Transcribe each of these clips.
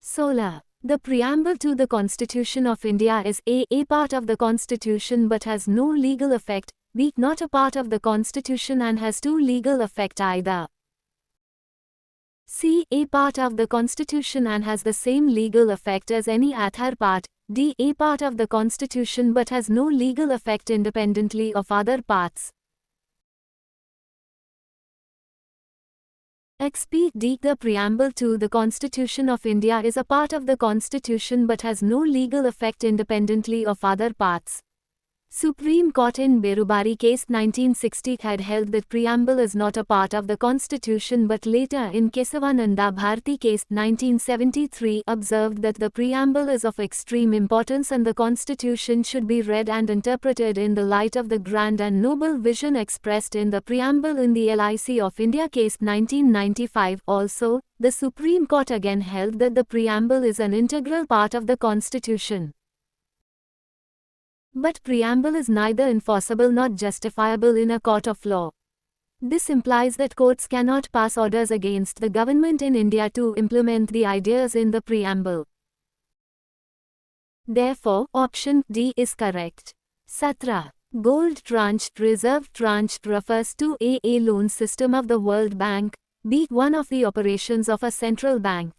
Solar. The preamble to the Constitution of India is a part of the Constitution but has no legal effect, b not a part of the Constitution and has no legal effect either. C a part of the Constitution and has the same legal effect as any other part, d a part of the Constitution but has no legal effect independently of other parts. XP.D. The preamble to the Constitution of India is a part of the Constitution but has no legal effect independently of other parts. Supreme Court in Berubari case 1960 had held that preamble is not a part of the Constitution, but later in Kesavananda Bharati case 1973 observed that the preamble is of extreme importance and the Constitution should be read and interpreted in the light of the grand and noble vision expressed in the preamble in the LIC of India case 1995. Also, the Supreme Court again held that the preamble is an integral part of the Constitution. But preamble is neither enforceable nor justifiable in a court of law. This implies that courts cannot pass orders against the government in India to implement the ideas in the preamble. Therefore, option D is correct. Satra. Gold tranche, reserve tranche refers to a loan system of the World Bank, b one of the operations of a central bank.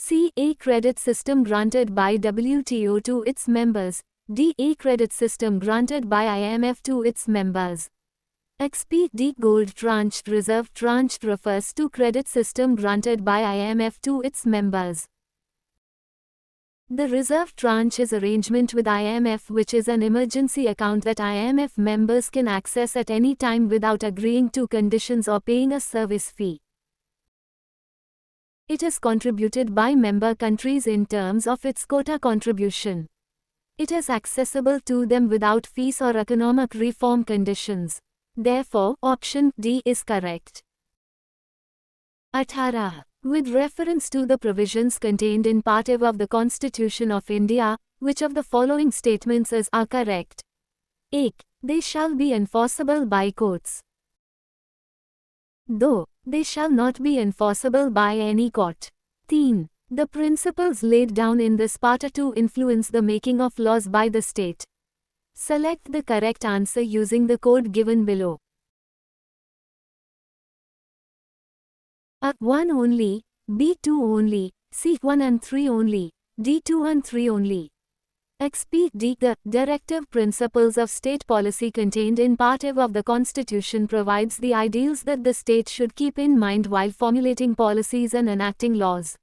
C. A credit system granted by WTO to its members, d. A credit system granted by IMF to its members. XP.D. Gold tranche, reserve tranche refers to credit system granted by IMF to its members. The reserve tranche is arrangement with IMF, which is an emergency account that IMF members can access at any time without agreeing to conditions or paying a service fee. It is contributed by member countries in terms of its quota contribution. It is accessible to them without fees or economic reform conditions. Therefore, option D is correct. 18. With reference to the provisions contained in Part A of the Constitution of India, which of the following statements are correct? A. They shall be enforceable by courts. Though they shall not be enforceable by any court. 3. The principles laid down in this part are to influence the making of laws by the state. Select the correct answer using the code given below. A. 1 only, B. 2 only, C. 1 and 3 only, D. 2 and 3 only. XP.D. The directive principles of state policy contained in Part A of the Constitution provides the ideals that the state should keep in mind while formulating policies and enacting laws.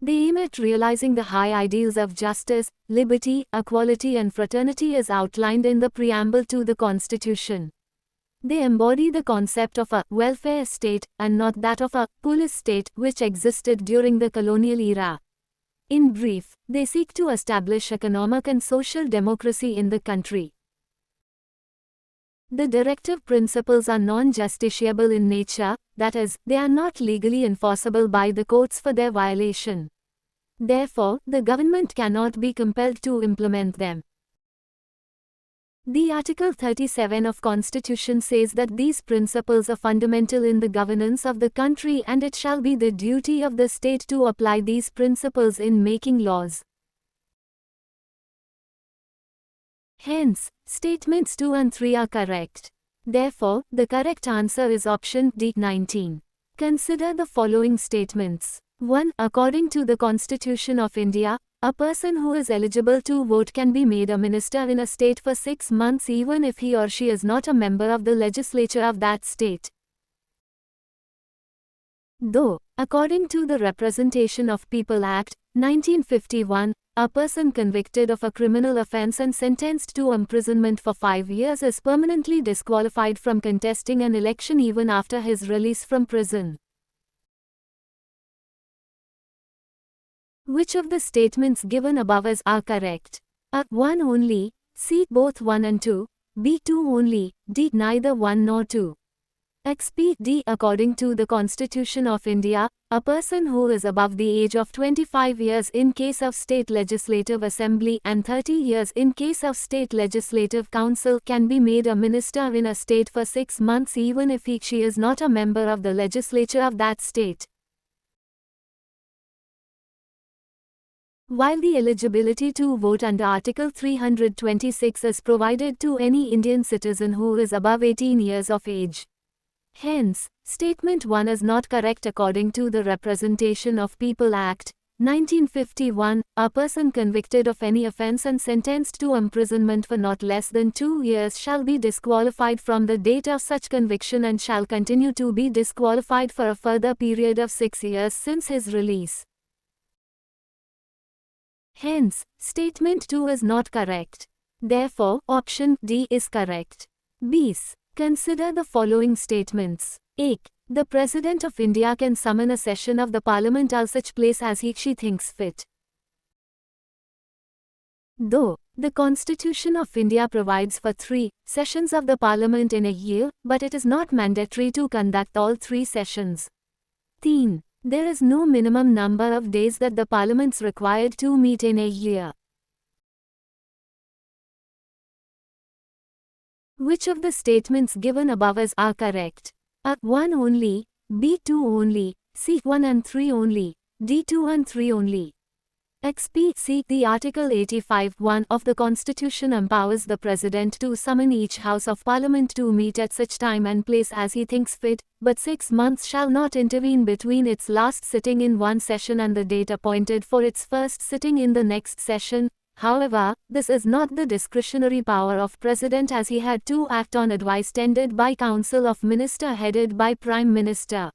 They aim at realizing the high ideals of justice, liberty, equality and fraternity as outlined in the preamble to the Constitution. They embody the concept of a welfare state and not that of a police state which existed during the colonial era. In brief, they seek to establish economic and social democracy in the country. The directive principles are non-justiciable in nature, that is, they are not legally enforceable by the courts for their violation. Therefore, the government cannot be compelled to implement them. The Article 37 of Constitution says that these principles are fundamental in the governance of the country and it shall be the duty of the state to apply these principles in making laws. Hence, statements 2 and 3 are correct. Therefore, the correct answer is option D. 19. Consider the following statements. 1. According to the Constitution of India, a person who is eligible to vote can be made a minister in a state for 6 months even if he or she is not a member of the legislature of that state. Though, according to the Representation of People Act, 1951, a person convicted of a criminal offence and sentenced to imprisonment for 5 years is permanently disqualified from contesting an election even after his release from prison. Which of the statements given above are correct? A. 1 only, C. Both 1 and 2, B. 2 only, D. Neither 1 nor 2. XP.D. According to the Constitution of India, a person who is above the age of 25 years in case of State Legislative Assembly and 30 years in case of State Legislative Council can be made a minister in a state for 6 months even if she is not a member of the legislature of that state. While the eligibility to vote under Article 326 is provided to any Indian citizen who is above 18 years of age. Hence, Statement 1 is not correct according to the Representation of People Act, 1951. A person convicted of any offence and sentenced to imprisonment for not less than 2 years shall be disqualified from the date of such conviction and shall continue to be disqualified for a further period of 6 years since his release. Hence, Statement 2 is not correct. Therefore, option D is correct. B's. Consider the following statements. A. The President of India can summon a session of the Parliament at such place as he/she thinks fit. Though, the Constitution of India provides for 3 sessions of the Parliament in a year, but it is not mandatory to conduct all 3 sessions. 3. There is no minimum number of days that the Parliament's required to meet in a year. Which of the statements given above are correct? A. 1 only, B. 2 only, C. 1 and 3 only, D. 2 and 3 only. XP. The Article 85(1) of the Constitution empowers the President to summon each House of Parliament to meet at such time and place as he thinks fit, but 6 months shall not intervene between its last sitting in one session and the date appointed for its first sitting in the next session. However, this is not the discretionary power of President, as he had to act on advice tendered by Council of Minister headed by Prime Minister.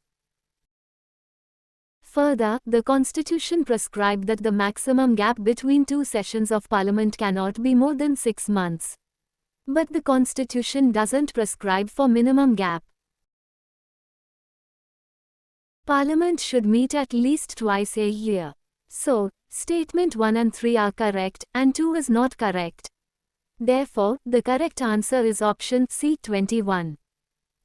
Further, the Constitution prescribed that the maximum gap between 2 sessions of Parliament cannot be more than 6 months. But the Constitution doesn't prescribe for minimum gap. Parliament should meet at least twice a year. So, Statement 1 and 3 are correct, and 2 is not correct. Therefore, the correct answer is option C. 21.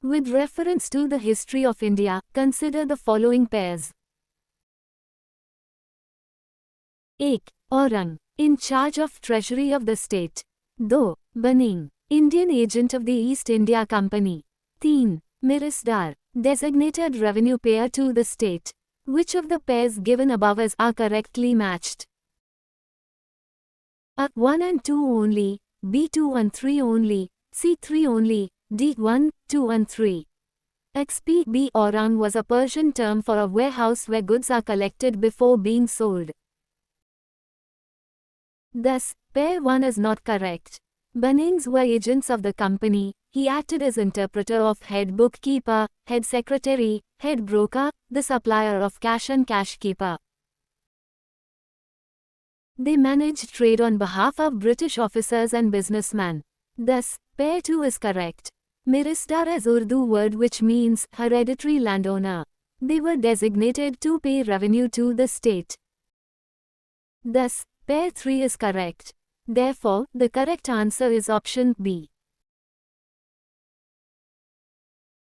With reference to the history of India, consider the following pairs. A. Aurang, in charge of Treasury of the state. 2. Banning, Indian agent of the East India Company. 3. Mirisdar, designated revenue payer to the state. Which of the pairs given above are correctly matched? A. 1 and 2 only, B. 2 and 3 only, C. 3 only, D. 1, 2 and 3. XP. B. Aurang was a Persian term for a warehouse where goods are collected before being sold. Thus, pair 1 is not correct. Banings were agents of the company. He acted as interpreter of head bookkeeper, head secretary, head broker, the supplier of cash and cash keeper. They managed trade on behalf of British officers and businessmen. Thus, pair 2 is correct. Mirisdar is Urdu word which means hereditary landowner. They were designated to pay revenue to the state. Thus, pair 3 is correct. Therefore, the correct answer is option B.